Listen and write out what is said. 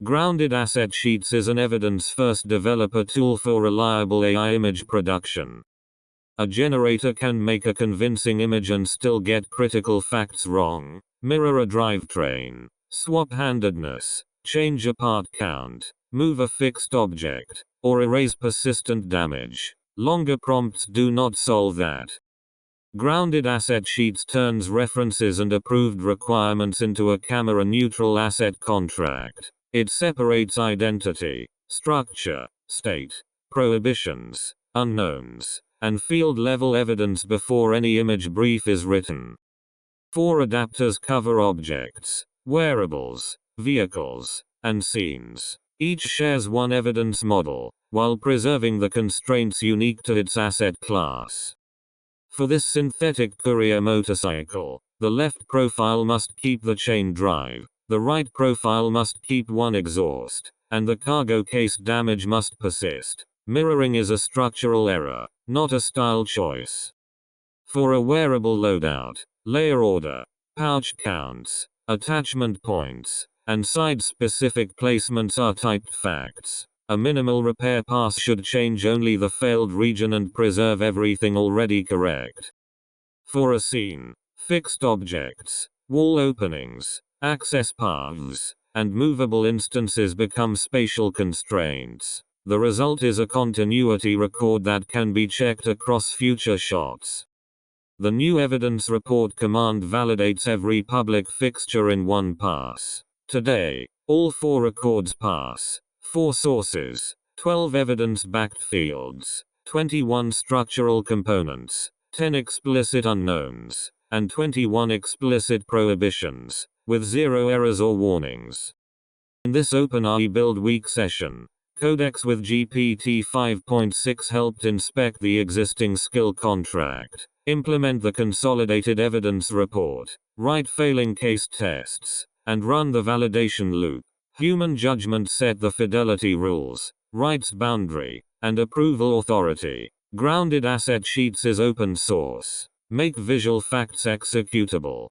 Grounded Asset Sheets is an evidence-first developer tool for reliable AI image production. A generator can make a convincing image and still get critical facts wrong, mirror a drivetrain, swap handedness, change a part count, move a fixed object, or erase persistent damage. Longer prompts do not solve that. Grounded Asset Sheets turns references and approved requirements into a camera-neutral asset contract. It separates identity, structure, state, prohibitions, unknowns, and field-level evidence before any image brief is written. 4 adapters cover objects, wearables, vehicles, and scenes. Each shares one evidence model, while preserving the constraints unique to its asset class. For this synthetic courier motorcycle, the left profile must keep the chain drive, the right profile must keep one exhaust, and the cargo case damage must persist. Mirroring is a structural error, not a style choice. For a wearable loadout, layer order, pouch counts, attachment points, and side-specific placements are typed facts. A minimal repair pass should change only the failed region and preserve everything already correct. For a scene, fixed objects, wall openings, access paths, and movable instances become spatial constraints. The result is a continuity record that can be checked across future shots. The new evidence report command validates every public fixture in one pass. Today, all 4 records pass. 4 sources, 12 evidence-backed fields, 21 structural components, 10 explicit unknowns, and 21 explicit prohibitions, with 0 errors or warnings. In this OpenAI Build Week session, Codex with GPT 5.6 helped inspect the existing skill contract, implement the consolidated evidence report, write failing case tests, and run the validation loop. Human judgment set the fidelity rules, rights boundary, and approval authority. Grounded Asset Sheets is open source. Make visual facts executable.